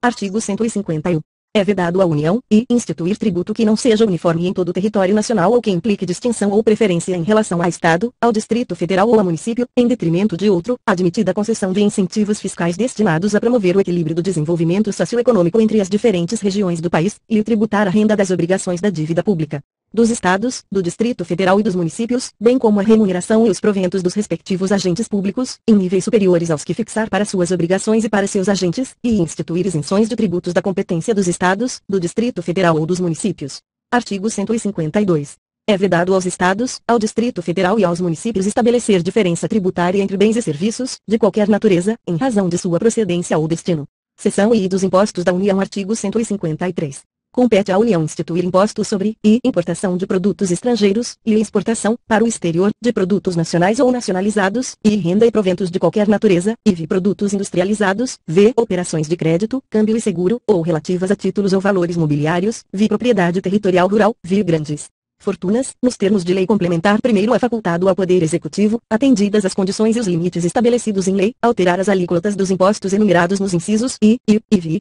Artigo 151. É vedado à União, instituir tributo que não seja uniforme em todo o território nacional ou que implique distinção ou preferência em relação a Estado, ao Distrito Federal ou a município, em detrimento de outro, admitida a concessão de incentivos fiscais destinados a promover o equilíbrio do desenvolvimento socioeconômico entre as diferentes regiões do país, e tributar a renda das obrigações da dívida pública dos Estados, do Distrito Federal e dos municípios, bem como a remuneração e os proventos dos respectivos agentes públicos, em níveis superiores aos que fixar para suas obrigações e para seus agentes, e instituir isenções de tributos da competência dos Estados, do Distrito Federal ou dos municípios. Artigo 152. É vedado aos Estados, ao Distrito Federal e aos municípios estabelecer diferença tributária entre bens e serviços, de qualquer natureza, em razão de sua procedência ou destino. Seção I dos Impostos da União. Artigo 153. Compete à União instituir impostos sobre importação de produtos estrangeiros, e exportação, para o exterior, de produtos nacionais ou nacionalizados, e renda e proventos de qualquer natureza, e produtos industrializados, operações de crédito, câmbio e seguro, ou relativas a títulos ou valores mobiliários, propriedade territorial rural, grandes fortunas, nos termos de lei complementar. Primeiro é facultado ao Poder Executivo, atendidas as condições e os limites estabelecidos em lei, alterar as alíquotas dos impostos enumerados nos incisos I,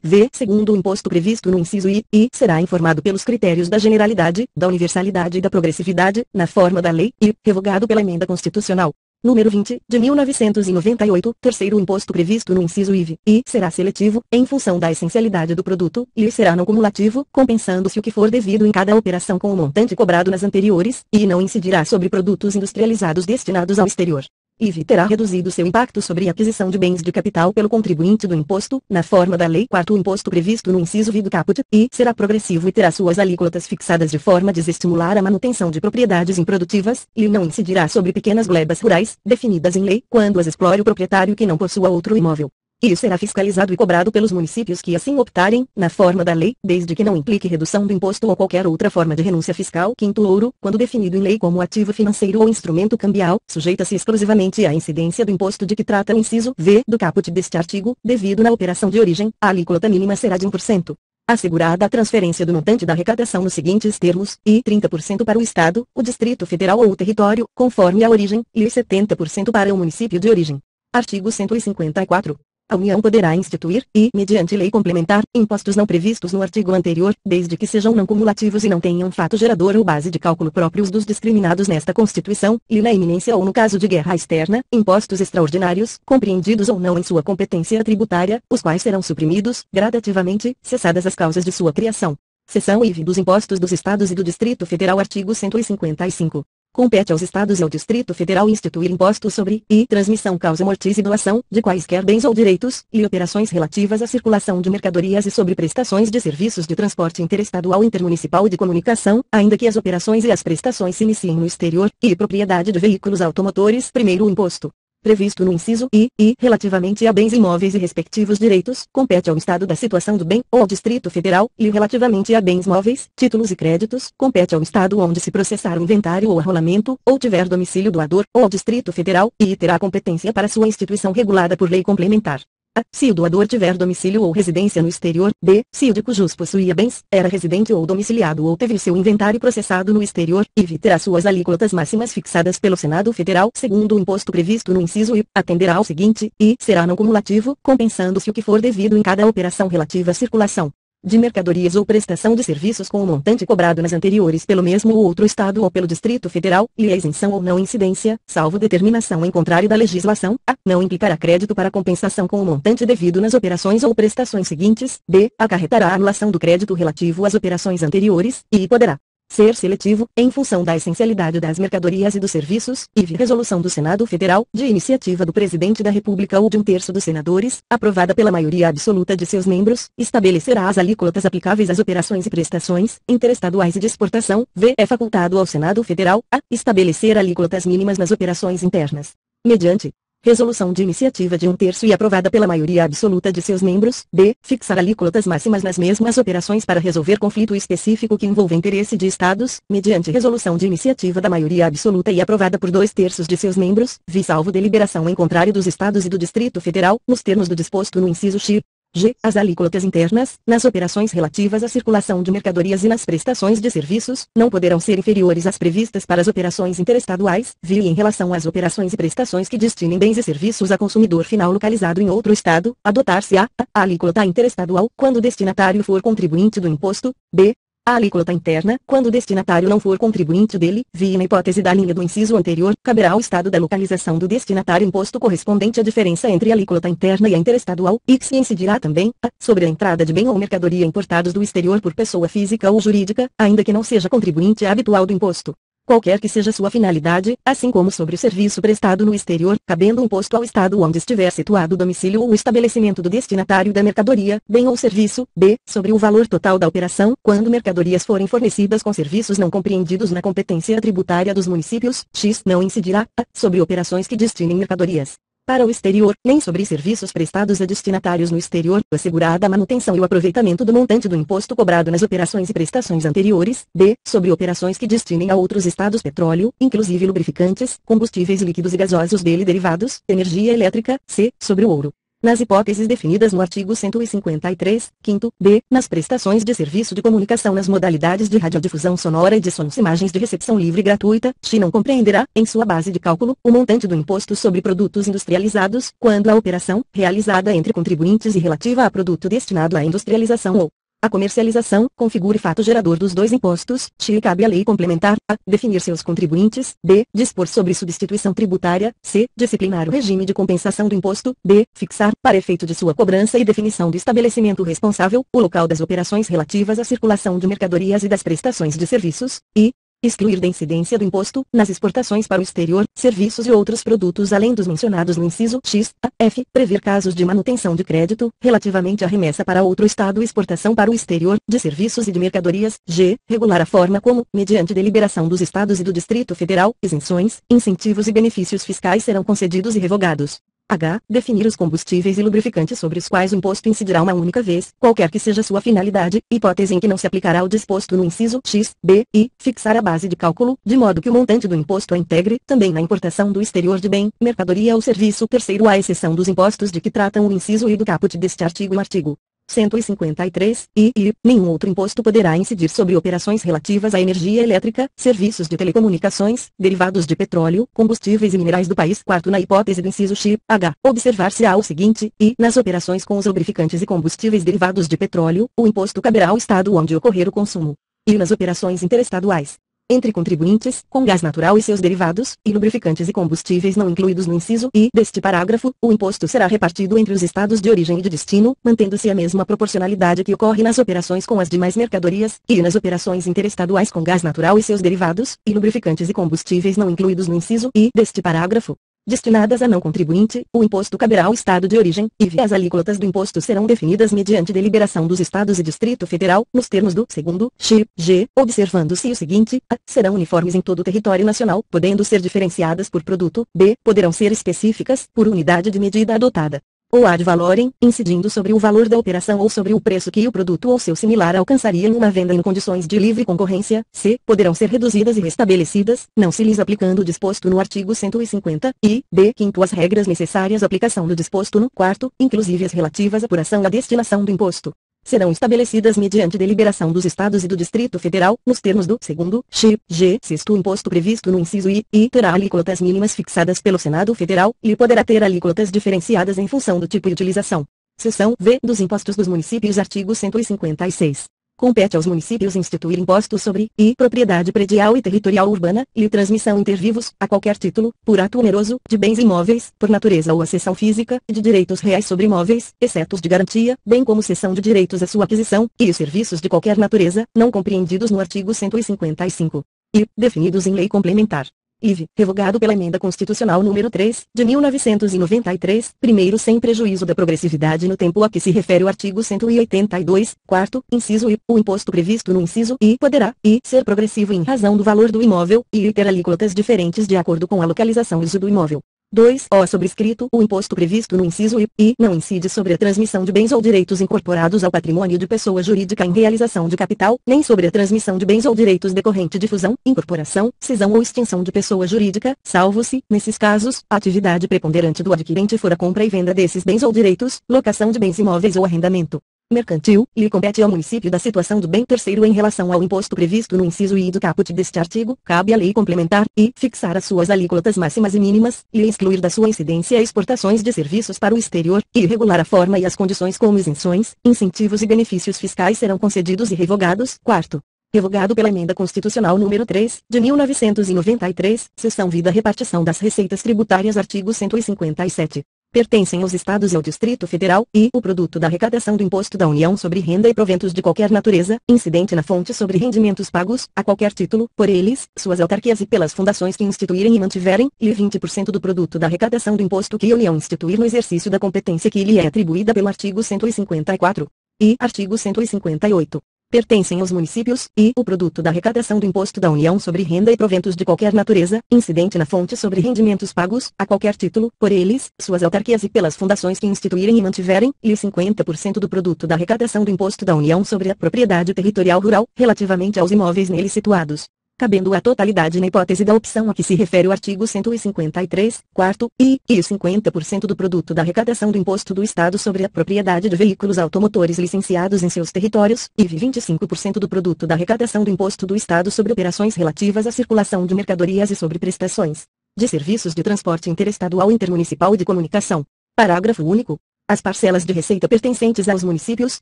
V, segundo o imposto previsto no inciso I, será informado pelos critérios da generalidade, da universalidade e da progressividade, na forma da lei, revogado pela emenda constitucional número 20, de 1998, terceiro o imposto previsto no inciso IV, será seletivo, em função da essencialidade do produto, e será não cumulativo, compensando-se o que for devido em cada operação com o montante cobrado nas anteriores, e não incidirá sobre produtos industrializados destinados ao exterior. IV terá reduzido seu impacto sobre a aquisição de bens de capital pelo contribuinte do imposto, na forma da lei. Quarto o imposto previsto no inciso V do caput, será progressivo e terá suas alíquotas fixadas de forma a desestimular a manutenção de propriedades improdutivas, e não incidirá sobre pequenas glebas rurais, definidas em lei, quando as explore o proprietário que não possua outro imóvel. E será fiscalizado e cobrado pelos municípios que assim optarem, na forma da lei, desde que não implique redução do imposto ou qualquer outra forma de renúncia fiscal. Quinto ouro, quando definido em lei como ativo financeiro ou instrumento cambial, sujeita-se exclusivamente à incidência do imposto de que trata o inciso V do caput deste artigo, devido na operação de origem, a alíquota mínima será de 1%. Assegurada a transferência do montante da arrecadação nos seguintes termos, 30% para o Estado, o Distrito Federal ou o território, conforme a origem, e 70% para o município de origem. Artigo 154. A União poderá instituir, mediante lei complementar, impostos não previstos no artigo anterior, desde que sejam não cumulativos e não tenham fato gerador ou base de cálculo próprios dos discriminados nesta Constituição, e na iminência ou no caso de guerra externa, impostos extraordinários, compreendidos ou não em sua competência tributária, os quais serão suprimidos, gradativamente, cessadas as causas de sua criação. Seção IV dos Impostos dos Estados e do Distrito Federal. Artigo 155. Compete aos Estados e ao Distrito Federal instituir impostos sobre transmissão, causa mortis e doação de quaisquer bens ou direitos, e operações relativas à circulação de mercadorias e sobre prestações de serviços de transporte interestadual, intermunicipal e de comunicação, ainda que as operações e as prestações se iniciem no exterior, e propriedade de veículos automotores. Primeiro o imposto previsto no inciso I, relativamente a bens imóveis e respectivos direitos, compete ao Estado da situação do bem, ou ao Distrito Federal, e relativamente a bens móveis, títulos e créditos, compete ao Estado onde se processar o inventário ou arrolamento, ou tiver domicílio doador, ou ao Distrito Federal, e terá competência para sua instituição regulada por lei complementar. A. Se o doador tiver domicílio ou residência no exterior. B. Se o de cujos possuía bens, era residente ou domiciliado ou teve o seu inventário processado no exterior, e terá suas alíquotas máximas fixadas pelo Senado Federal. Segundo o imposto previsto no inciso I, atenderá ao seguinte, será não cumulativo, compensando-se o que for devido em cada operação relativa à circulação de mercadorias ou prestação de serviços com o montante cobrado nas anteriores pelo mesmo ou outro Estado ou pelo Distrito Federal, e a isenção ou não incidência, salvo determinação em contrário da legislação, a. Não implicará crédito para compensação com o montante devido nas operações ou prestações seguintes, b. Acarretará a anulação do crédito relativo às operações anteriores, e poderá ser seletivo, em função da essencialidade das mercadorias e dos serviços, e resolução do Senado Federal, de iniciativa do Presidente da República ou de um terço dos senadores, aprovada pela maioria absoluta de seus membros, estabelecerá as alíquotas aplicáveis às operações e prestações interestaduais e de exportação. V. É facultado ao Senado Federal, a. estabelecer alíquotas mínimas nas operações internas, mediante resolução de iniciativa de um terço e aprovada pela maioria absoluta de seus membros. B. Fixar alíquotas máximas nas mesmas operações para resolver conflito específico que envolva interesse de Estados, mediante resolução de iniciativa da maioria absoluta e aprovada por 2/3 de seus membros, salvo deliberação em contrário dos Estados e do Distrito Federal, nos termos do disposto no inciso X. G. As alíquotas internas, nas operações relativas à circulação de mercadorias e nas prestações de serviços, não poderão ser inferiores às previstas para as operações interestaduais, e em relação às operações e prestações que destinem bens e serviços a consumidor final localizado em outro estado, adotar-se-á a alíquota interestadual, quando o destinatário for contribuinte do imposto. B. A alíquota interna, quando o destinatário não for contribuinte dele, na hipótese da linha do inciso anterior, caberá ao estado da localização do destinatário imposto correspondente à diferença entre a alíquota interna e a interestadual, e que se incidirá também, sobre a entrada de bem ou mercadoria importados do exterior por pessoa física ou jurídica, ainda que não seja contribuinte habitual do imposto. Qualquer que seja sua finalidade, assim como sobre o serviço prestado no exterior, cabendo o imposto ao estado onde estiver situado o domicílio ou o estabelecimento do destinatário da mercadoria, bem ou serviço. B. Sobre o valor total da operação, quando mercadorias forem fornecidas com serviços não compreendidos na competência tributária dos municípios. X. Não incidirá, sobre operações que destinem mercadorias para o exterior, nem sobre serviços prestados a destinatários no exterior, assegurada a manutenção e o aproveitamento do montante do imposto cobrado nas operações e prestações anteriores. D. Sobre operações que destinem a outros estados petróleo, inclusive lubrificantes, combustíveis líquidos e gasosos dele derivados, energia elétrica. C. Sobre o ouro. Nas hipóteses definidas no artigo 153, 5º, d. Nas prestações de serviço de comunicação nas modalidades de radiodifusão sonora e de sons imagens de recepção livre e gratuita, X não compreenderá, em sua base de cálculo, o montante do imposto sobre produtos industrializados, quando a operação, realizada entre contribuintes e relativa a produto destinado à industrialização ou a comercialização, configure fato gerador dos dois impostos. X cabe à lei complementar, a. Definir seus contribuintes, b. Dispor sobre substituição tributária, c. Disciplinar o regime de compensação do imposto, d. Fixar, para efeito de sua cobrança e definição do estabelecimento responsável, o local das operações relativas à circulação de mercadorias e das prestações de serviços, e excluir da incidência do imposto, nas exportações para o exterior, serviços e outros produtos além dos mencionados no inciso X, a, F, prever casos de manutenção de crédito, relativamente à remessa para outro estado e exportação para o exterior, de serviços e de mercadorias. G, regular a forma como, mediante deliberação dos estados e do Distrito Federal, isenções, incentivos e benefícios fiscais serão concedidos e revogados. H. Definir os combustíveis e lubrificantes sobre os quais o imposto incidirá uma única vez, qualquer que seja sua finalidade, hipótese em que não se aplicará o disposto no inciso X, B, e fixar a base de cálculo, de modo que o montante do imposto a integre, também na importação do exterior de bem, mercadoria ou serviço. Terceiro, à exceção dos impostos de que tratam o inciso I do caput deste artigo e o artigo 153, e nenhum outro imposto poderá incidir sobre operações relativas à energia elétrica, serviços de telecomunicações, derivados de petróleo, combustíveis e minerais do país. Quarto, na hipótese do inciso X, H, observar-se-á o seguinte, e, nas operações com os lubrificantes e combustíveis derivados de petróleo, o imposto caberá ao estado onde ocorrer o consumo. E nas operações interestaduais entre contribuintes, com gás natural e seus derivados, e lubrificantes e combustíveis não incluídos no inciso I deste parágrafo, o imposto será repartido entre os estados de origem e de destino, mantendo-se a mesma proporcionalidade que ocorre nas operações com as demais mercadorias, e nas operações interestaduais com gás natural e seus derivados, e lubrificantes e combustíveis não incluídos no inciso I deste parágrafo, destinadas a não contribuinte, o imposto caberá ao estado de origem, e as alíquotas do imposto serão definidas mediante deliberação dos estados e Distrito Federal, nos termos do segundo X, G, observando-se o seguinte, a, serão uniformes em todo o território nacional, podendo ser diferenciadas por produto, b, poderão ser específicas, por unidade de medida adotada, ou ad valorem, incidindo sobre o valor da operação ou sobre o preço que o produto ou seu similar alcançaria em uma venda em condições de livre concorrência. C. Poderão ser reduzidas e restabelecidas, não se lhes aplicando o disposto no artigo 150, e d. Quinto, as regras necessárias à aplicação do disposto no quarto, inclusive as relativas à apuração e à destinação do imposto, serão estabelecidas mediante deliberação dos estados e do Distrito Federal, nos termos do segundo X, G. Sexto, o imposto previsto no inciso I, terá alíquotas mínimas fixadas pelo Senado Federal, e poderá ter alíquotas diferenciadas em função do tipo de utilização. Seção V dos impostos dos municípios. Artigo 156. Compete aos municípios instituir impostos sobre propriedade predial e territorial urbana, e transmissão inter vivos, a qualquer título, por ato oneroso, de bens imóveis, por natureza ou acessão física, de direitos reais sobre imóveis, exceto os de garantia, bem como cessão de direitos à sua aquisição, e os serviços de qualquer natureza, não compreendidos no artigo 155. E, definidos em lei complementar. IV, revogado pela Emenda Constitucional número 3, de 1993, primeiro sem prejuízo da progressividade no tempo a que se refere o artigo 182, quarto, inciso I, o imposto previsto no inciso I poderá, ser progressivo em razão do valor do imóvel, e ter alíquotas diferentes de acordo com a localização e uso do imóvel. 2. O sobrescrito, o imposto previsto no inciso I não incide sobre a transmissão de bens ou direitos incorporados ao patrimônio de pessoa jurídica em realização de capital, nem sobre a transmissão de bens ou direitos decorrente de fusão, incorporação, cisão ou extinção de pessoa jurídica, salvo se, nesses casos, a atividade preponderante do adquirente for a compra e venda desses bens ou direitos, locação de bens imóveis ou arrendamento mercantil, lhe compete ao município da situação do bem terceiro em relação ao imposto previsto no inciso I do caput deste artigo, cabe à lei complementar, e fixar as suas alíquotas máximas e mínimas, e excluir da sua incidência exportações de serviços para o exterior, e regular a forma e as condições como isenções, incentivos e benefícios fiscais serão concedidos e revogados. Quarto, revogado pela Emenda Constitucional número 3, de 1993, seção Vida Repartição das Receitas Tributárias, artigo 157. Pertencem aos Estados e ao Distrito Federal, e o produto da arrecadação do Imposto da União sobre renda e proventos de qualquer natureza, incidente na fonte sobre rendimentos pagos, a qualquer título, por eles, suas autarquias e pelas fundações que instituírem e mantiverem, e 20% do produto da arrecadação do imposto que a União instituir no exercício da competência que lhe é atribuída pelo artigo 154. E artigo 158. Pertencem aos municípios, e o produto da arrecadação do Imposto da União sobre renda e proventos de qualquer natureza, incidente na fonte sobre rendimentos pagos, a qualquer título, por eles, suas autarquias e pelas fundações que instituírem e mantiverem, e 50% do produto da arrecadação do Imposto da União sobre a propriedade territorial rural, relativamente aos imóveis neles situados, cabendo a totalidade na hipótese da opção a que se refere o artigo 153, quarto, e 50% do produto da arrecadação do Imposto do Estado sobre a propriedade de veículos automotores licenciados em seus territórios, e 25% do produto da arrecadação do Imposto do Estado sobre operações relativas à circulação de mercadorias e sobre prestações de serviços de transporte interestadual, intermunicipal e de comunicação. Parágrafo único. As parcelas de receita pertencentes aos municípios,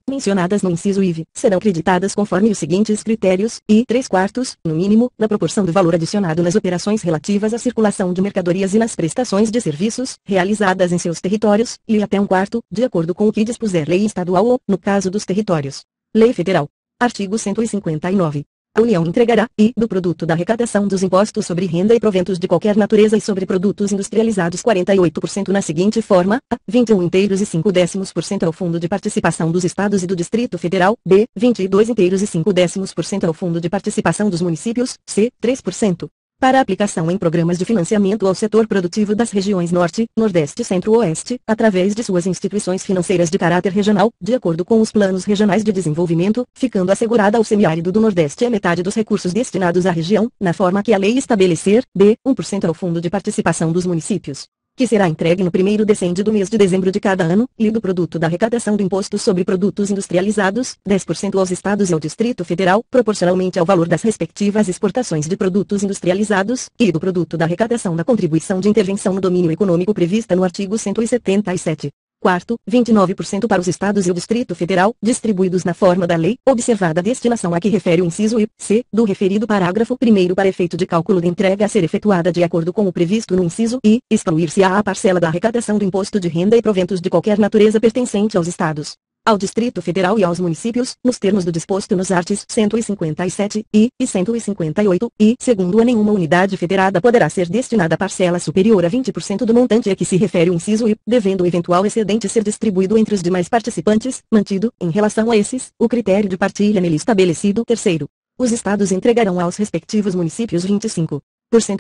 mencionadas no inciso IV, serão creditadas conforme os seguintes critérios, e 3/4, no mínimo, na proporção do valor adicionado nas operações relativas à circulação de mercadorias e nas prestações de serviços, realizadas em seus territórios, e até 1/4, de acordo com o que dispuser lei estadual ou, no caso dos territórios, lei federal. Artigo 159. A União entregará, e, do produto da arrecadação dos impostos sobre renda e proventos de qualquer natureza e sobre produtos industrializados 48% na seguinte forma: a. 21 inteiros e 5/10% ao Fundo de Participação dos Estados e do Distrito Federal, b. 22 inteiros e 5/10% ao Fundo de Participação dos Municípios, c. 3%. Para aplicação em programas de financiamento ao setor produtivo das regiões Norte, Nordeste e Centro-Oeste, através de suas instituições financeiras de caráter regional, de acordo com os planos regionais de desenvolvimento, ficando assegurada ao semiárido do Nordeste a metade dos recursos destinados à região, na forma que a lei estabelecer, b. 1% ao Fundo de Participação dos Municípios, que será entregue no primeiro decêndio do mês de dezembro de cada ano, e do produto da arrecadação do Imposto sobre Produtos Industrializados, 10% aos Estados e ao Distrito Federal, proporcionalmente ao valor das respectivas exportações de produtos industrializados, e do produto da arrecadação da contribuição de intervenção no domínio econômico prevista no artigo 177. Quarto, 29% para os Estados e o Distrito Federal, distribuídos na forma da lei, observada a destinação a que refere o inciso I, c, do referido parágrafo 1º para efeito de cálculo de entrega a ser efetuada de acordo com o previsto no inciso I, excluir-se-á a parcela da arrecadação do imposto de renda e proventos de qualquer natureza pertencente aos Estados, ao Distrito Federal e aos municípios, nos termos do disposto nos artigos 157 e 158, e, segundo a nenhuma unidade federada poderá ser destinada parcela superior a 20% do montante a que se refere o inciso I, devendo o eventual excedente ser distribuído entre os demais participantes, mantido, em relação a esses, o critério de partilha nele estabelecido. Terceiro, os Estados entregarão aos respectivos municípios 25%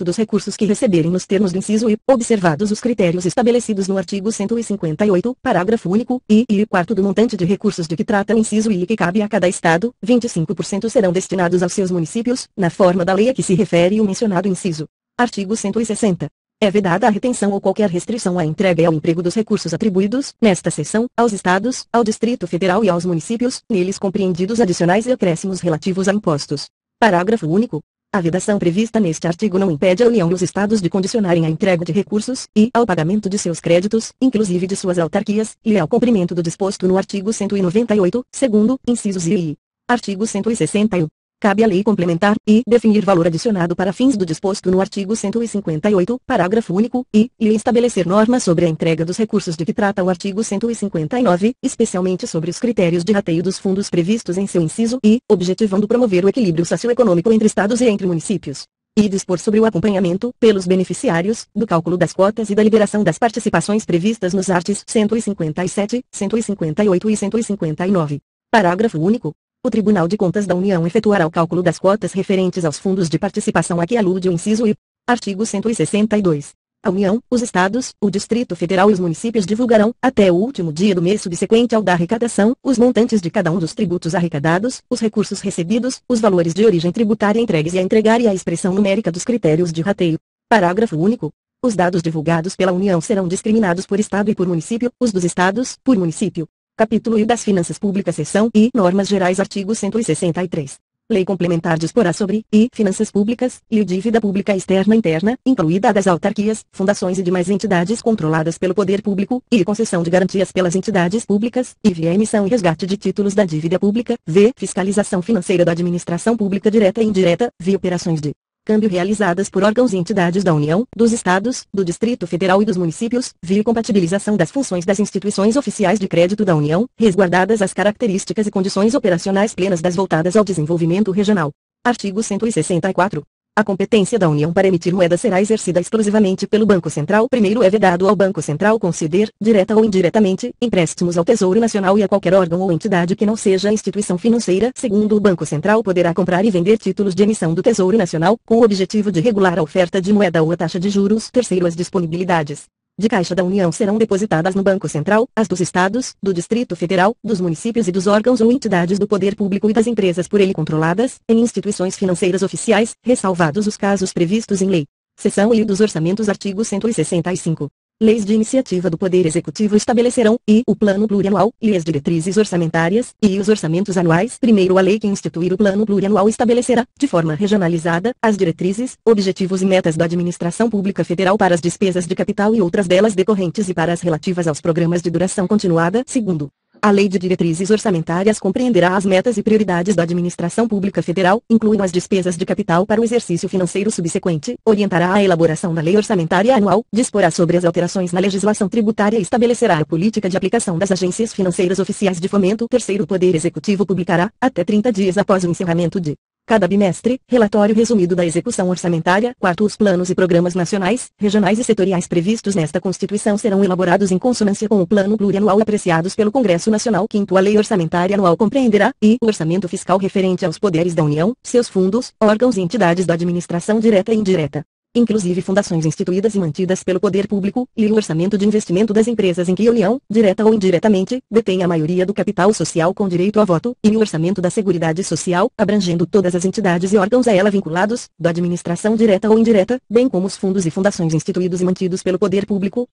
dos recursos que receberem nos termos do inciso I, observados os critérios estabelecidos no artigo 158, parágrafo único, e quarto do montante de recursos de que trata o inciso I que cabe a cada Estado, 25% serão destinados aos seus municípios, na forma da lei a que se refere o mencionado inciso. Artigo 160. É vedada a retenção ou qualquer restrição à entrega e ao emprego dos recursos atribuídos, nesta seção, aos Estados, ao Distrito Federal e aos municípios, neles compreendidos adicionais e acréscimos relativos a impostos. Parágrafo único. A vedação prevista neste artigo não impede a União e os Estados de condicionarem a entrega de recursos, e ao pagamento de seus créditos, inclusive de suas autarquias, e ao cumprimento do disposto no artigo 198, segundo, incisos I. Artigo 161. Cabe à lei complementar, e definir valor adicionado para fins do disposto no artigo 158, parágrafo único, e estabelecer normas sobre a entrega dos recursos de que trata o artigo 159, especialmente sobre os critérios de rateio dos fundos previstos em seu inciso I, objetivando promover o equilíbrio socioeconômico entre estados e entre municípios. E dispor sobre o acompanhamento, pelos beneficiários, do cálculo das cotas e da liberação das participações previstas nos artigos 157, 158 e 159. Parágrafo único. O Tribunal de Contas da União efetuará o cálculo das cotas referentes aos fundos de participação a que alude o inciso I. Artigo 162. A União, os Estados, o Distrito Federal e os municípios divulgarão, até o último dia do mês subsequente ao da arrecadação, os montantes de cada um dos tributos arrecadados, os recursos recebidos, os valores de origem tributária entregues e a entregar e a expressão numérica dos critérios de rateio. Parágrafo único. Os dados divulgados pela União serão discriminados por Estado e por município, os dos Estados, por município. Capítulo I das Finanças Públicas Seção I Normas Gerais Artigo 163. Lei complementar disporá sobre finanças públicas e dívida pública externa e interna, incluída a das autarquias, fundações e demais entidades controladas pelo poder público, e concessão de garantias pelas entidades públicas, e emissão e resgate de títulos da dívida pública, fiscalização financeira da administração pública direta e indireta, operações de câmbio realizadas por órgãos e entidades da União, dos Estados, do Distrito Federal e dos municípios, compatibilização das funções das instituições oficiais de crédito da União, resguardadas as características e condições operacionais plenas das voltadas ao desenvolvimento regional. Artigo 164. A competência da União para emitir moeda será exercida exclusivamente pelo Banco Central. Primeiro é vedado ao Banco Central conceder, direta ou indiretamente, empréstimos ao Tesouro Nacional e a qualquer órgão ou entidade que não seja instituição financeira. Segundo, o Banco Central poderá comprar e vender títulos de emissão do Tesouro Nacional, com o objetivo de regular a oferta de moeda ou a taxa de juros. Terceiro, as disponibilidades de caixa da União serão depositadas no Banco Central, as dos Estados, do Distrito Federal, dos municípios e dos órgãos ou entidades do poder público e das empresas por ele controladas, em instituições financeiras oficiais, ressalvados os casos previstos em lei. Seção I dos Orçamentos. Artigo 165. Leis de iniciativa do Poder Executivo estabelecerão, o Plano Plurianual, e as diretrizes orçamentárias, e os orçamentos anuais. Primeiro, a lei que instituir o Plano Plurianual estabelecerá, de forma regionalizada, as diretrizes, objetivos e metas da administração pública federal para as despesas de capital e outras delas decorrentes e para as relativas aos programas de duração continuada. Segundo, a Lei de Diretrizes Orçamentárias compreenderá as metas e prioridades da administração pública federal, incluindo as despesas de capital para o exercício financeiro subsequente, orientará a elaboração da Lei Orçamentária Anual, disporá sobre as alterações na legislação tributária e estabelecerá a política de aplicação das agências financeiras oficiais de fomento. Terceiro, o Poder Executivo publicará, até 30 dias após o encerramento de cada bimestre, relatório resumido da execução orçamentária. Quarto, os planos e programas nacionais, regionais e setoriais previstos nesta Constituição serão elaborados em consonância com o Plano Plurianual apreciados pelo Congresso Nacional. Quinto, a Lei Orçamentária Anual compreenderá, o orçamento fiscal referente aos poderes da União, seus fundos, órgãos e entidades da administração direta e indireta, inclusive fundações instituídas e mantidas pelo poder público, e o orçamento de investimento das empresas em que a União, direta ou indiretamente, detém a maioria do capital social com direito a voto, e o orçamento da Seguridade Social, abrangendo todas as entidades e órgãos a ela vinculados, da administração direta ou indireta, bem como os fundos e fundações instituídos e mantidos pelo poder público.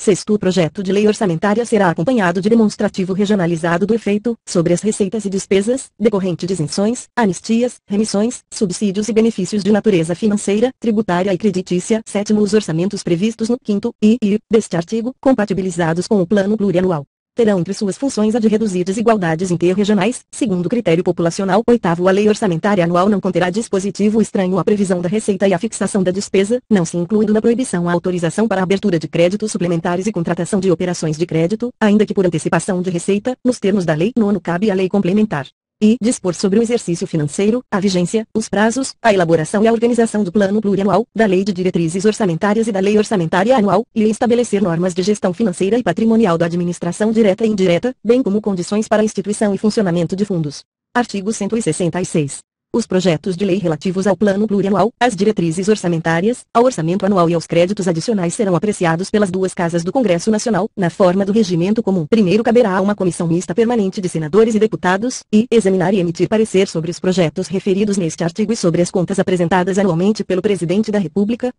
Sexto, o projeto de lei orçamentária será acompanhado de demonstrativo regionalizado do efeito, sobre as receitas e despesas, decorrente de isenções, anistias, remissões, subsídios e benefícios de natureza financeira, tributária e creditícia. Sétimo, os orçamentos previstos no quinto deste artigo, compatibilizados com o Plano Plurianual, terão entre suas funções a de reduzir desigualdades interregionais, segundo critério populacional. Oitavo, a Lei Orçamentária Anual não conterá dispositivo estranho à previsão da receita e à fixação da despesa, não se incluindo na proibição a autorização para a abertura de créditos suplementares e contratação de operações de crédito, ainda que por antecipação de receita, nos termos da lei. Nono, cabe à lei complementar dispor sobre o exercício financeiro, a vigência, os prazos, a elaboração e a organização do Plano Plurianual, da Lei de Diretrizes Orçamentárias e da Lei Orçamentária Anual, e estabelecer normas de gestão financeira e patrimonial da administração direta e indireta, bem como condições para a instituição e funcionamento de fundos. Artigo 166. Os projetos de lei relativos ao Plano Plurianual, às diretrizes orçamentárias, ao orçamento anual e aos créditos adicionais serão apreciados pelas duas casas do Congresso Nacional, na forma do regimento comum. Primeiro, caberá a uma comissão mista permanente de senadores e deputados, examinar e emitir parecer sobre os projetos referidos neste artigo e sobre as contas apresentadas anualmente pelo Presidente da República,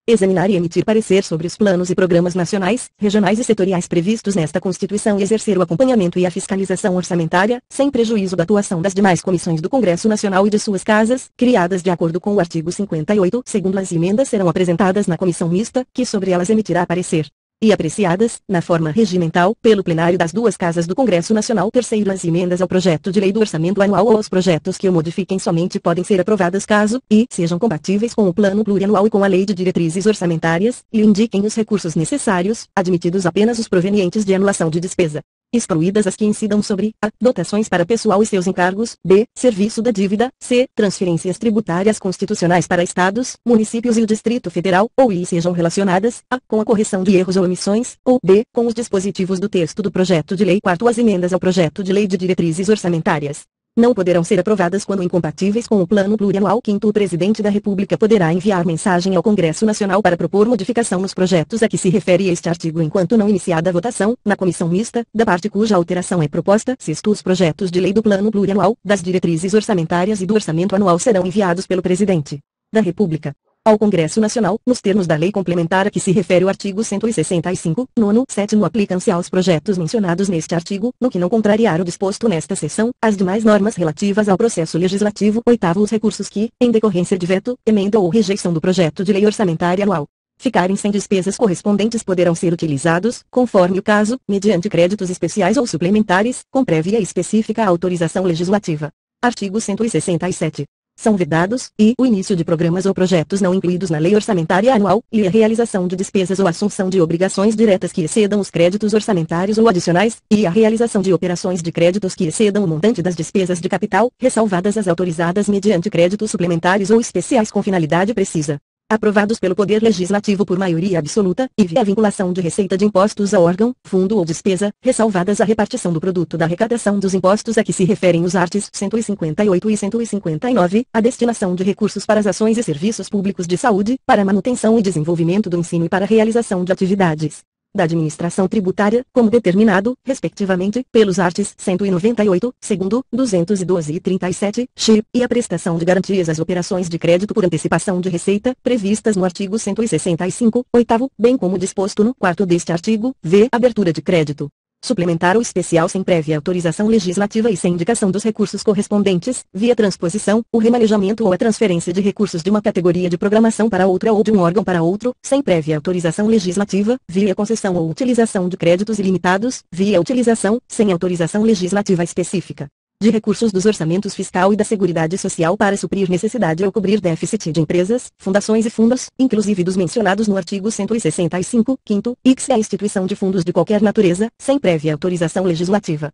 examinar e emitir parecer sobre os planos e programas nacionais, regionais e setoriais previstos nesta Constituição e exercer o acompanhamento e a fiscalização orçamentária, sem prejuízo da atuação das demais comissões do Congresso Nacional e de suas casas, criadas de acordo com o artigo 58. Segundo, as emendas serão apresentadas na comissão mista, que sobre elas emitirá parecer, e apreciadas, na forma regimental, pelo plenário das duas casas do Congresso Nacional. Terceiro, as emendas ao projeto de lei do orçamento anual ou aos projetos que o modifiquem somente podem ser aprovadas caso, sejam compatíveis com o Plano Plurianual e com a Lei de Diretrizes Orçamentárias, e indiquem os recursos necessários, admitidos apenas os provenientes de anulação de despesa, excluídas as que incidam sobre a. Dotações para pessoal e seus encargos, b. Serviço da dívida, c. Transferências tributárias constitucionais para estados, municípios e o Distrito Federal, ou sejam relacionadas a. Com a correção de erros ou omissões, ou b. Com os dispositivos do texto do projeto de lei. Quarto, as emendas ao projeto de lei de diretrizes orçamentárias não poderão ser aprovadas quando incompatíveis com o Plano Plurianual. Quinto, o Presidente da República poderá enviar mensagem ao Congresso Nacional para propor modificação nos projetos a que se refere este artigo enquanto não iniciada a votação, na comissão mista, da parte cuja alteração é proposta. Sexto, os projetos de lei do Plano Plurianual, das diretrizes orçamentárias e do orçamento anual serão enviados pelo Presidente da República ao Congresso Nacional, nos termos da lei complementar a que se refere o artigo 165, nono, sétimo, aplicam-se aos projetos mencionados neste artigo, no que não contrariar o disposto nesta seção, as demais normas relativas ao processo legislativo. Oitavo, os recursos que, em decorrência de veto, emenda ou rejeição do projeto de lei orçamentária anual, ficarem sem despesas correspondentes poderão ser utilizados, conforme o caso, mediante créditos especiais ou suplementares, com prévia e específica autorização legislativa. Artigo 167. São vedados, o início de programas ou projetos não incluídos na lei orçamentária anual, e a realização de despesas ou assunção de obrigações diretas que excedam os créditos orçamentários ou adicionais, e a realização de operações de créditos que excedam o montante das despesas de capital, ressalvadas as autorizadas mediante créditos suplementares ou especiais com finalidade precisa. Aprovados pelo Poder Legislativo por maioria absoluta, e via vinculação de receita de impostos a órgão, fundo ou despesa, ressalvadas a repartição do produto da arrecadação dos impostos a que se referem os artigos 158 e 159, a destinação de recursos para as ações e serviços públicos de saúde, para manutenção e desenvolvimento do ensino e para a realização de atividades da administração tributária, como determinado, respectivamente, pelos artigos 198, segundo, 212 e 37, e a prestação de garantias às operações de crédito por antecipação de receita, previstas no artigo 165, oitavo, bem como disposto no quarto deste artigo, abertura de crédito suplementar ou especial sem prévia autorização legislativa e sem indicação dos recursos correspondentes, via transposição, o remanejamento ou a transferência de recursos de uma categoria de programação para outra ou de um órgão para outro, sem prévia autorização legislativa, via concessão ou utilização de créditos ilimitados, via utilização, sem autorização legislativa específica, de recursos dos orçamentos fiscal e da Seguridade Social para suprir necessidade ou cobrir déficit de empresas, fundações e fundos, inclusive dos mencionados no artigo 165, quinto, a instituição de fundos de qualquer natureza, sem prévia autorização legislativa.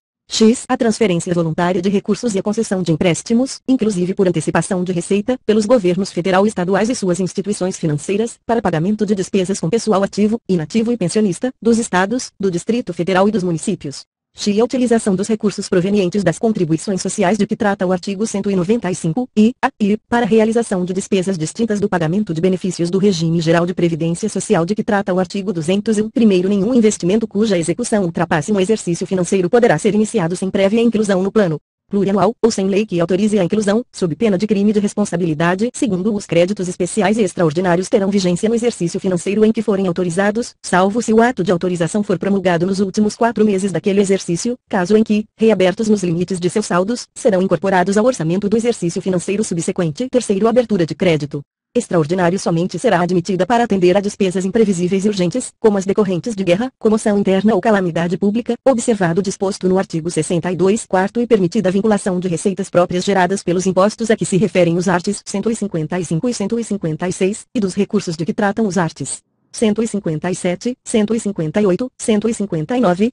A transferência voluntária de recursos e a concessão de empréstimos, inclusive por antecipação de receita, pelos governos federal e estaduais e suas instituições financeiras, para pagamento de despesas com pessoal ativo, inativo e pensionista, dos estados, do Distrito Federal e dos municípios. A utilização dos recursos provenientes das contribuições sociais de que trata o artigo 195, para a realização de despesas distintas do pagamento de benefícios do regime geral de previdência social de que trata o artigo 201. Primeiro, nenhum investimento cuja execução ultrapasse um exercício financeiro poderá ser iniciado sem prévia inclusão no plano plurianual, ou sem lei que autorize a inclusão, sob pena de crime de responsabilidade. Segundo, os créditos especiais e extraordinários terão vigência no exercício financeiro em que forem autorizados, salvo se o ato de autorização for promulgado nos últimos 4 meses daquele exercício, caso em que, reabertos nos limites de seus saldos, serão incorporados ao orçamento do exercício financeiro subsequente. Terceiro, abertura de crédito extraordinário somente será admitida para atender a despesas imprevisíveis e urgentes, como as decorrentes de guerra, comoção interna ou calamidade pública, observado o disposto no artigo 62, quarto, e permitida a vinculação de receitas próprias geradas pelos impostos a que se referem os artigos 155 e 156, e dos recursos de que tratam os artigos 157, 158, 159,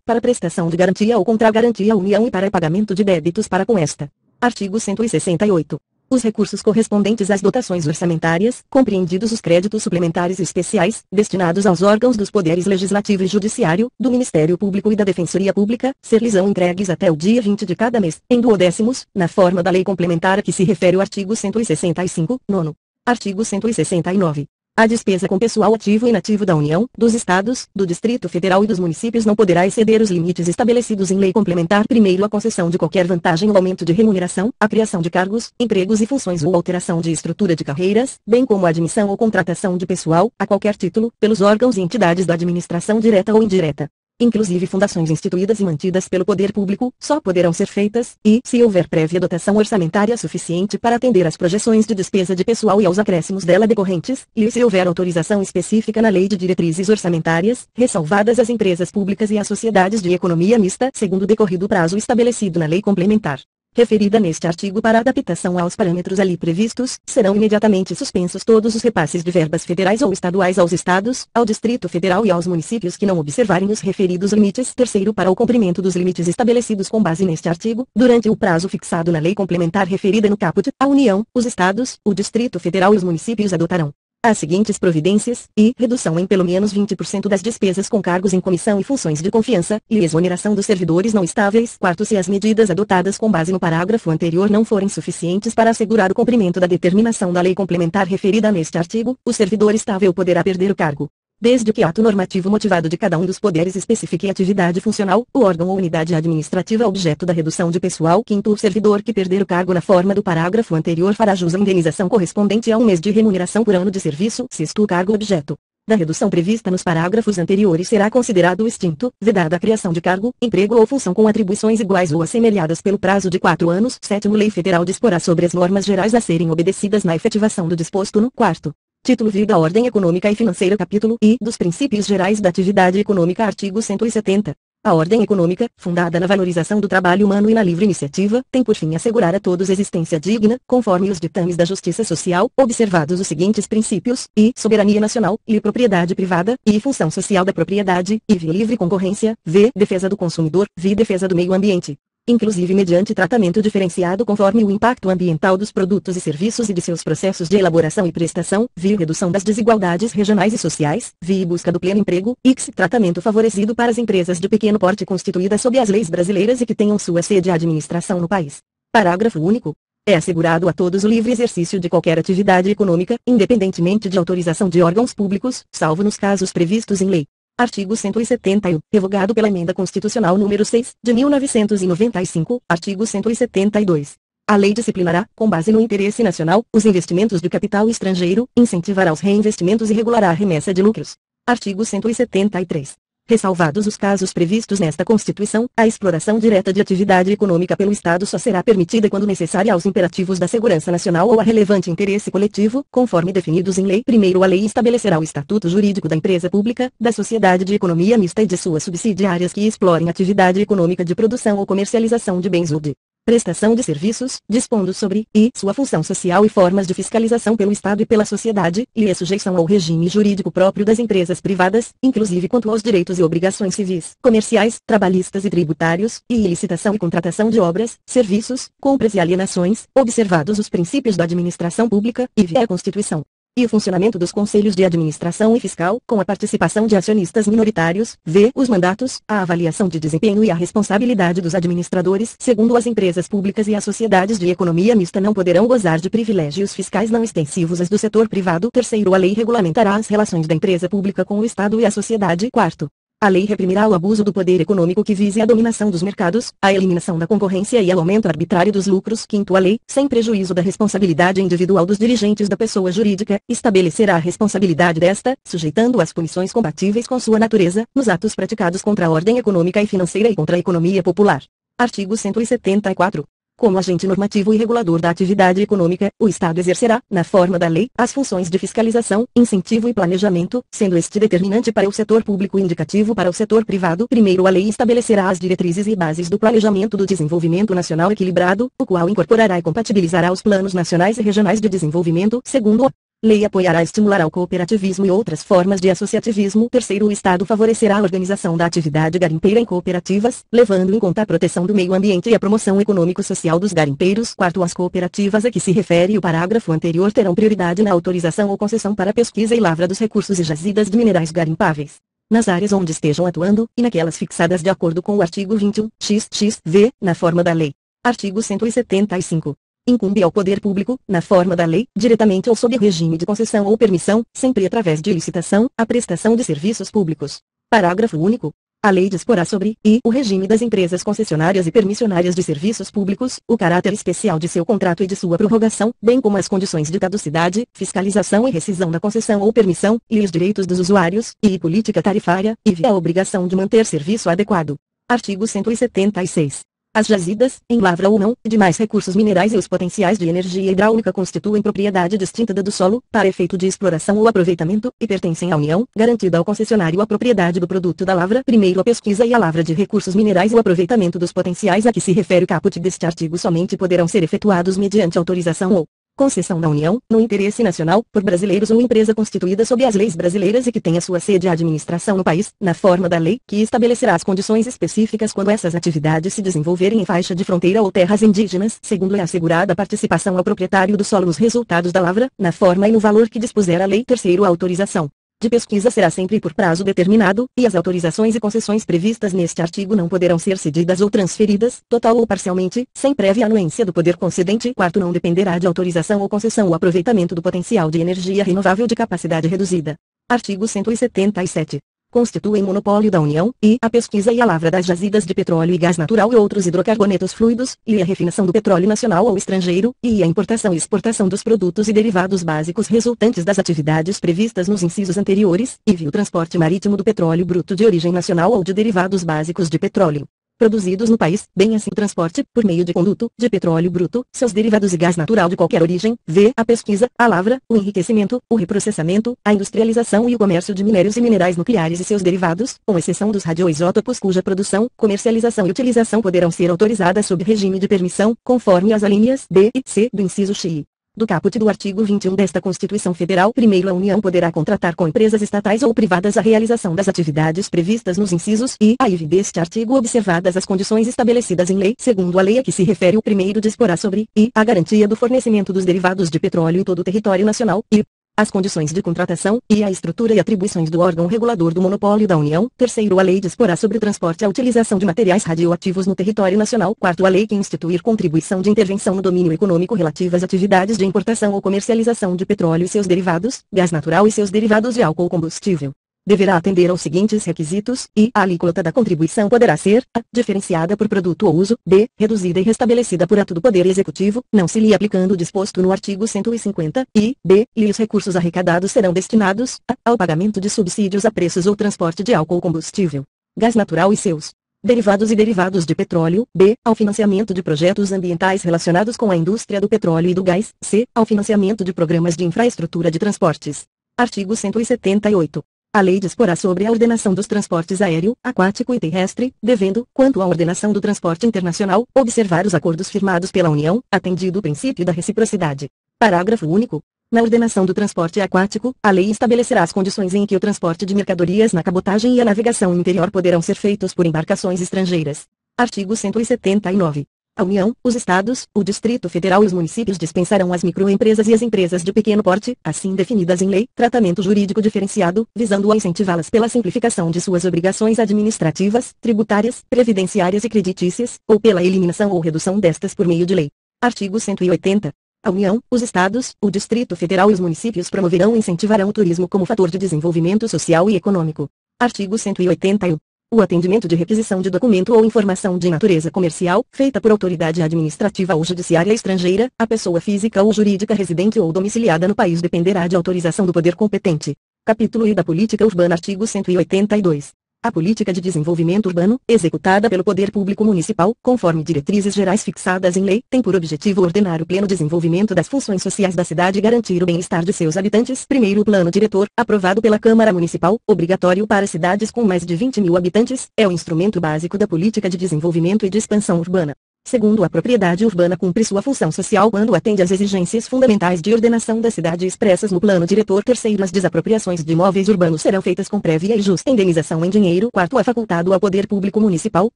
para prestação de garantia ou contra-garantia à União e para pagamento de débitos para com esta. Artigo 168. Os recursos correspondentes às dotações orçamentárias, compreendidos os créditos suplementares e especiais, destinados aos órgãos dos poderes legislativo e judiciário, do Ministério Público e da Defensoria Pública, ser-lhes-ão entregues até o dia 20 de cada mês, em duodécimos, na forma da lei complementar a que se refere o artigo 165, nono. Artigo 169. A despesa com pessoal ativo e inativo da União, dos Estados, do Distrito Federal e dos municípios não poderá exceder os limites estabelecidos em lei complementar. Primeiro, a concessão de qualquer vantagem ou aumento de remuneração, a criação de cargos, empregos e funções ou alteração de estrutura de carreiras, bem como a admissão ou contratação de pessoal, a qualquer título, pelos órgãos e entidades da administração direta ou indireta. Inclusive fundações instituídas e mantidas pelo poder público, só poderão ser feitas, se houver prévia dotação orçamentária suficiente para atender às projeções de despesa de pessoal e aos acréscimos dela decorrentes, e se houver autorização específica na Lei de Diretrizes Orçamentárias, ressalvadas as empresas públicas e as sociedades de economia mista, segundo o decorrido prazo estabelecido na lei complementar referida neste artigo para adaptação aos parâmetros ali previstos, serão imediatamente suspensos todos os repasses de verbas federais ou estaduais aos estados, ao Distrito Federal e aos municípios que não observarem os referidos limites. Terceiro, para o cumprimento dos limites estabelecidos com base neste artigo, durante o prazo fixado na lei complementar referida no caput, a União, os estados, o Distrito Federal e os municípios adotarão as seguintes providências, e redução em pelo menos 20% das despesas com cargos em comissão e funções de confiança, e exoneração dos servidores não estáveis. Quarto, se as medidas adotadas com base no parágrafo anterior não forem suficientes para assegurar o cumprimento da determinação da lei complementar referida neste artigo, o servidor estável poderá perder o cargo. Desde que ato normativo motivado de cada um dos poderes especifique a atividade funcional, o órgão ou unidade administrativa objeto da redução de pessoal. Quinto, o servidor que perder o cargo na forma do parágrafo anterior fará jus à indenização correspondente a um mês de remuneração por ano de serviço. Sexto, o cargo objeto da redução prevista nos parágrafos anteriores será considerado extinto, vedada a criação de cargo, emprego ou função com atribuições iguais ou assemelhadas pelo prazo de 4 anos. Sétimo, lei federal disporá sobre as normas gerais a serem obedecidas na efetivação do disposto no quarto título V da Ordem Econômica e Financeira, capítulo I dos Princípios Gerais da Atividade Econômica, artigo 170. A ordem econômica, fundada na valorização do trabalho humano e na livre iniciativa, tem por fim assegurar a todos existência digna, conforme os ditames da justiça social, observados os seguintes princípios: I. Soberania nacional, I. Propriedade privada, I. Função social da propriedade, I. Livre concorrência, V. Defesa do consumidor, V. Defesa do meio ambiente. Inclusive mediante tratamento diferenciado conforme o impacto ambiental dos produtos e serviços e de seus processos de elaboração e prestação, via redução das desigualdades regionais e sociais, via busca do pleno emprego, x tratamento favorecido para as empresas de pequeno porte constituídas sob as leis brasileiras e que tenham sua sede e administração no país. Parágrafo único. É assegurado a todos o livre exercício de qualquer atividade econômica, independentemente de autorização de órgãos públicos, salvo nos casos previstos em lei. Artigo 171, revogado pela Emenda Constitucional número 6, de 1995, artigo 172. A lei disciplinará, com base no interesse nacional, os investimentos de capital estrangeiro, incentivará os reinvestimentos e regulará a remessa de lucros. Artigo 173. Ressalvados os casos previstos nesta Constituição, a exploração direta de atividade econômica pelo Estado só será permitida quando necessária aos imperativos da segurança nacional ou a relevante interesse coletivo, conforme definidos em lei. Primeiro, a lei estabelecerá o estatuto jurídico da empresa pública, da sociedade de economia mista e de suas subsidiárias que explorem atividade econômica de produção ou comercialização de bens ou de prestação de serviços, dispondo sobre, e, sua função social e formas de fiscalização pelo Estado e pela sociedade, e a sujeição ao regime jurídico próprio das empresas privadas, inclusive quanto aos direitos e obrigações civis, comerciais, trabalhistas e tributários, e licitação e contratação de obras, serviços, compras e alienações, observados os princípios da administração pública, e via a Constituição. E o funcionamento dos conselhos de administração e fiscal, com a participação de acionistas minoritários, v. os mandatos, a avaliação de desempenho e a responsabilidade dos administradores. Segundo, as empresas públicas e as sociedades de economia mista não poderão gozar de privilégios fiscais não extensivos às do setor privado. Terceiro, a lei regulamentará as relações da empresa pública com o Estado e a sociedade. Quarto, a lei reprimirá o abuso do poder econômico que vise a dominação dos mercados, a eliminação da concorrência e ao aumento arbitrário dos lucros. Quinto, a lei, sem prejuízo da responsabilidade individual dos dirigentes da pessoa jurídica, estabelecerá a responsabilidade desta, sujeitando às punições compatíveis com sua natureza, nos atos praticados contra a ordem econômica e financeira e contra a economia popular. Artigo 174. Como agente normativo e regulador da atividade econômica, o Estado exercerá, na forma da lei, as funções de fiscalização, incentivo e planejamento, sendo este determinante para o setor público e indicativo para o setor privado. Primeiro, a lei estabelecerá as diretrizes e bases do planejamento do desenvolvimento nacional equilibrado, o qual incorporará e compatibilizará os planos nacionais e regionais de desenvolvimento. Segundo, a lei apoiará e estimulará o cooperativismo e outras formas de associativismo. Terceiro, o Estado favorecerá a organização da atividade garimpeira em cooperativas, levando em conta a proteção do meio ambiente e a promoção econômico-social dos garimpeiros. Quarto, as cooperativas a que se refere o parágrafo anterior terão prioridade na autorização ou concessão para pesquisa e lavra dos recursos e jazidas de minerais garimpáveis, nas áreas onde estejam atuando, e naquelas fixadas de acordo com o artigo 21, xx-v, na forma da lei. Artigo 175. Incumbe ao poder público, na forma da lei, diretamente ou sob regime de concessão ou permissão, sempre através de licitação, a prestação de serviços públicos. Parágrafo único. A lei disporá sobre, e, o regime das empresas concessionárias e permissionárias de serviços públicos, o caráter especial de seu contrato e de sua prorrogação, bem como as condições de caducidade, fiscalização e rescisão da concessão ou permissão, e os direitos dos usuários, e política tarifária, e a obrigação de manter serviço adequado. Artigo 176. As jazidas, em lavra ou não, e demais recursos minerais e os potenciais de energia hidráulica constituem propriedade distinta da do solo, para efeito de exploração ou aproveitamento, e pertencem à União, garantida ao concessionário a propriedade do produto da lavra. Primeiro, a pesquisa e a lavra de recursos minerais e o aproveitamento dos potenciais a que se refere o caput deste artigo somente poderão ser efetuados mediante autorização ou concessão da União, no interesse nacional, por brasileiros ou empresa constituída sob as leis brasileiras e que tenha sua sede e administração no país, na forma da lei, que estabelecerá as condições específicas quando essas atividades se desenvolverem em faixa de fronteira ou terras indígenas, segundo é assegurada a participação ao proprietário do solo nos resultados da lavra, na forma e no valor que dispuser a lei. Terceiro, a autorização de pesquisa será sempre por prazo determinado, e as autorizações e concessões previstas neste artigo não poderão ser cedidas ou transferidas, total ou parcialmente, sem prévia anuência do poder concedente. Quarto, não dependerá de autorização ou concessão o aproveitamento do potencial de energia renovável de capacidade reduzida. Artigo 177. Constituem monopólio da União, e a pesquisa e a lavra das jazidas de petróleo e gás natural e outros hidrocarbonetos fluidos, e a refinação do petróleo nacional ou estrangeiro, e a importação e exportação dos produtos e derivados básicos resultantes das atividades previstas nos incisos anteriores, e o transporte marítimo do petróleo bruto de origem nacional ou de derivados básicos de petróleo produzidos no país, bem assim o transporte, por meio de conduto, de petróleo bruto, seus derivados e gás natural de qualquer origem, a pesquisa, a lavra, o enriquecimento, o reprocessamento, a industrialização e o comércio de minérios e minerais nucleares e seus derivados, com exceção dos radioisótopos cuja produção, comercialização e utilização poderão ser autorizadas sob regime de permissão, conforme as alíneas B e C do inciso X do caput do artigo 21 desta Constituição Federal. Primeiro, a União poderá contratar com empresas estatais ou privadas a realização das atividades previstas nos incisos I a e V deste artigo, observadas as condições estabelecidas em lei. Segundo, a lei a que se refere o primeiro disporá sobre a garantia do fornecimento dos derivados de petróleo em todo o território nacional, e as condições de contratação, e a estrutura e atribuições do órgão regulador do monopólio da União. Terceiro, a lei disporá sobre o transporte e a utilização de materiais radioativos no território nacional. Quarto, a lei que instituir contribuição de intervenção no domínio econômico relativa às atividades de importação ou comercialização de petróleo e seus derivados, gás natural e seus derivados de álcool combustível, deverá atender aos seguintes requisitos, e a alíquota da contribuição poderá ser a diferenciada por produto ou uso, b reduzida e restabelecida por ato do Poder Executivo, não se lhe aplicando o disposto no artigo 150, e b e os recursos arrecadados serão destinados ao pagamento de subsídios a preços ou transporte de álcool combustível, gás natural e seus derivados e derivados de petróleo, b ao financiamento de projetos ambientais relacionados com a indústria do petróleo e do gás, c ao financiamento de programas de infraestrutura de transportes. Artigo 178. A lei disporá sobre a ordenação dos transportes aéreo, aquático e terrestre, devendo, quanto à ordenação do transporte internacional, observar os acordos firmados pela União, atendido o princípio da reciprocidade. Parágrafo único. Na ordenação do transporte aquático, a lei estabelecerá as condições em que o transporte de mercadorias na cabotagem e a navegação interior poderão ser feitos por embarcações estrangeiras. Artigo 179. A União, os Estados, o Distrito Federal e os municípios dispensarão às microempresas e às empresas de pequeno porte, assim definidas em lei, tratamento jurídico diferenciado, visando a incentivá-las pela simplificação de suas obrigações administrativas, tributárias, previdenciárias e creditícias, ou pela eliminação ou redução destas por meio de lei. Artigo 180. A União, os Estados, o Distrito Federal e os municípios promoverão e incentivarão o turismo como fator de desenvolvimento social e econômico. Artigo 181. O atendimento de requisição de documento ou informação de natureza comercial, feita por autoridade administrativa ou judiciária estrangeira, a pessoa física ou jurídica residente ou domiciliada no país dependerá de autorização do poder competente. Capítulo I da Política Urbana. Artigo 182. A política de desenvolvimento urbano, executada pelo poder público municipal, conforme diretrizes gerais fixadas em lei, tem por objetivo ordenar o pleno desenvolvimento das funções sociais da cidade e garantir o bem-estar de seus habitantes. Primeiro, o plano diretor, aprovado pela Câmara Municipal, obrigatório para cidades com mais de 20 mil habitantes, é o instrumento básico da política de desenvolvimento e de expansão urbana. Segundo, a propriedade urbana cumpre sua função social quando atende às exigências fundamentais de ordenação da cidade expressas no plano diretor. Terceiro, as desapropriações de imóveis urbanos serão feitas com prévia e justa indenização em dinheiro. Quarto, é facultado ao poder público municipal,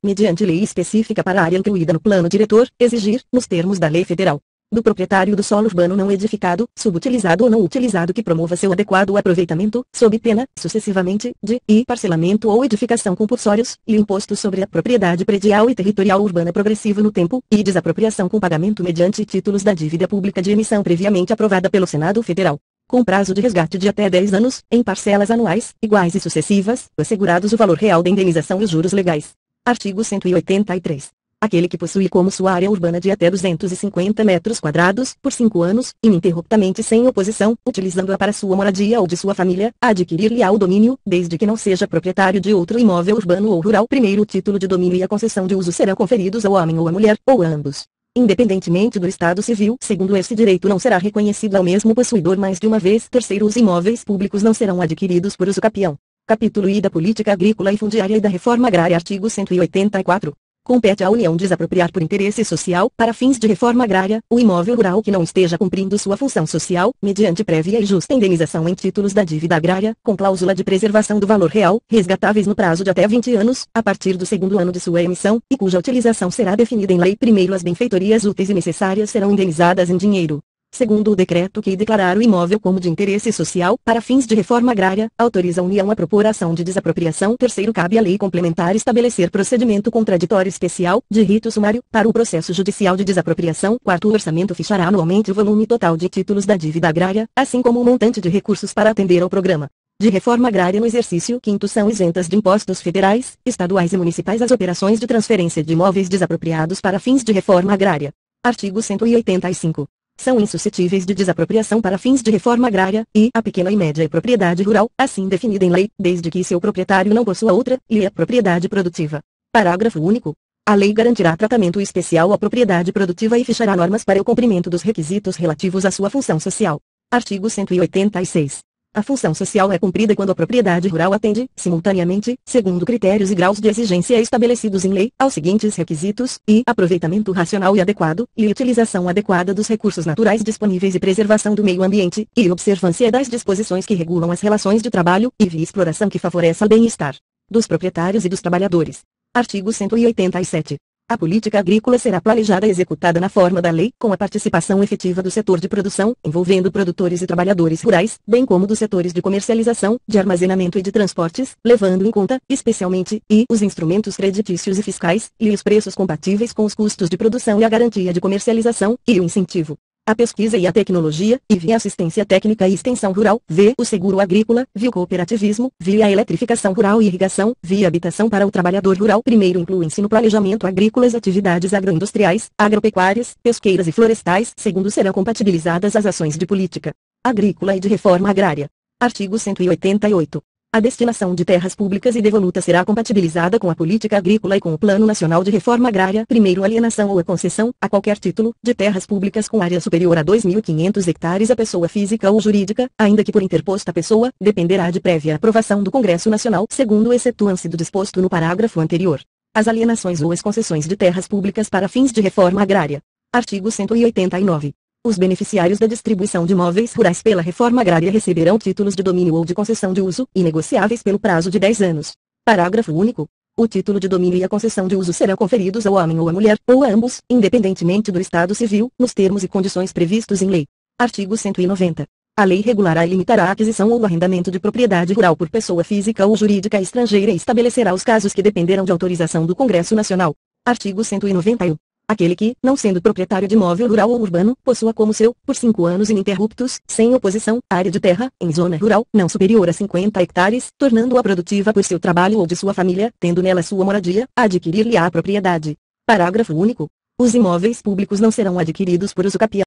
mediante lei específica para a área incluída no plano diretor, exigir, nos termos da lei federal, do proprietário do solo urbano não edificado, subutilizado ou não utilizado que promova seu adequado aproveitamento, sob pena, sucessivamente, de parcelamento ou edificação compulsórios, e imposto sobre a propriedade predial e territorial urbana progressivo no tempo, e desapropriação com pagamento mediante títulos da dívida pública de emissão previamente aprovada pelo Senado Federal, com prazo de resgate de até 10 anos, em parcelas anuais, iguais e sucessivas, assegurados o valor real da indenização e os juros legais. Artigo 183. Aquele que possui como sua área urbana de até 250 metros quadrados, por 5 anos, ininterruptamente sem oposição, utilizando-a para sua moradia ou de sua família, adquirir-lhe-á o domínio, desde que não seja proprietário de outro imóvel urbano ou rural. Primeiro, o título de domínio e a concessão de uso serão conferidos ao homem ou à mulher, ou a ambos, independentemente do estado civil. Segundo, esse direito não será reconhecido ao mesmo possuidor mais de uma vez. Terceiro, os imóveis públicos não serão adquiridos por uso capião. Capítulo I da Política Agrícola e Fundiária e da Reforma Agrária. Artigo 184. Compete à União desapropriar por interesse social, para fins de reforma agrária, o imóvel rural que não esteja cumprindo sua função social, mediante prévia e justa indenização em títulos da dívida agrária, com cláusula de preservação do valor real, resgatáveis no prazo de até 20 anos, a partir do segundo ano de sua emissão, e cuja utilização será definida em lei. Primeiro, as benfeitorias úteis e necessárias serão indenizadas em dinheiro. Segundo, o decreto que declarar o imóvel como de interesse social, para fins de reforma agrária, autoriza a União a propor a ação de desapropriação. Terceiro, cabe à lei complementar estabelecer procedimento contraditório especial, de rito sumário, para o processo judicial de desapropriação. Quarto, o orçamento fichará anualmente o volume total de títulos da dívida agrária, assim como o montante de recursos para atender ao programa de reforma agrária no exercício. Quinto, são isentas de impostos federais, estaduais e municipais as operações de transferência de imóveis desapropriados para fins de reforma agrária. Artigo 185. São insuscetíveis de desapropriação para fins de reforma agrária, e a pequena e média propriedade rural, assim definida em lei, desde que seu proprietário não possua outra, e a propriedade produtiva. Parágrafo único. A lei garantirá tratamento especial à propriedade produtiva e fixará normas para o cumprimento dos requisitos relativos à sua função social. Artigo 186. A função social é cumprida quando a propriedade rural atende, simultaneamente, segundo critérios e graus de exigência estabelecidos em lei, aos seguintes requisitos: e aproveitamento racional e adequado, e utilização adequada dos recursos naturais disponíveis e preservação do meio ambiente, e observância das disposições que regulam as relações de trabalho, e exploração que favoreça o bem-estar dos proprietários e dos trabalhadores. Artigo 187. A política agrícola será planejada e executada na forma da lei, com a participação efetiva do setor de produção, envolvendo produtores e trabalhadores rurais, bem como dos setores de comercialização, de armazenamento e de transportes, levando em conta, especialmente, os instrumentos creditícios e fiscais, e os preços compatíveis com os custos de produção e a garantia de comercialização, e o incentivo à pesquisa e à tecnologia, e via assistência técnica e extensão rural, o seguro agrícola, via o cooperativismo, via a eletrificação rural e irrigação, via habitação para o trabalhador rural. Primeiro, incluem-se no planejamento agrícola as atividades agroindustriais, agropecuárias, pesqueiras e florestais. Segundo, serão compatibilizadas as ações de política agrícola e de reforma agrária. Artigo 188. A destinação de terras públicas e devolutas será compatibilizada com a política agrícola e com o Plano Nacional de Reforma Agrária. Primeiro, a alienação ou a concessão, a qualquer título, de terras públicas com área superior a 2.500 hectares a pessoa física ou jurídica, ainda que por interposta pessoa, dependerá de prévia aprovação do Congresso Nacional. Segundo, excetuam-se do disposto no parágrafo anterior as alienações ou as concessões de terras públicas para fins de reforma agrária. Artigo 189. Os beneficiários da distribuição de imóveis rurais pela reforma agrária receberão títulos de domínio ou de concessão de uso, inegociáveis pelo prazo de 10 anos. Parágrafo único. O título de domínio e a concessão de uso serão conferidos ao homem ou à mulher, ou a ambos, independentemente do estado civil, nos termos e condições previstos em lei. Artigo 190. A lei regulará e limitará a aquisição ou o arrendamento de propriedade rural por pessoa física ou jurídica estrangeira e estabelecerá os casos que dependerão de autorização do Congresso Nacional. Artigo 191. Aquele que, não sendo proprietário de imóvel rural ou urbano, possua como seu, por 5 anos ininterruptos, sem oposição, área de terra, em zona rural, não superior a 50 hectares, tornando-a produtiva por seu trabalho ou de sua família, tendo nela sua moradia, adquirir-lhe a propriedade. Parágrafo único. Os imóveis públicos não serão adquiridos por uso capião.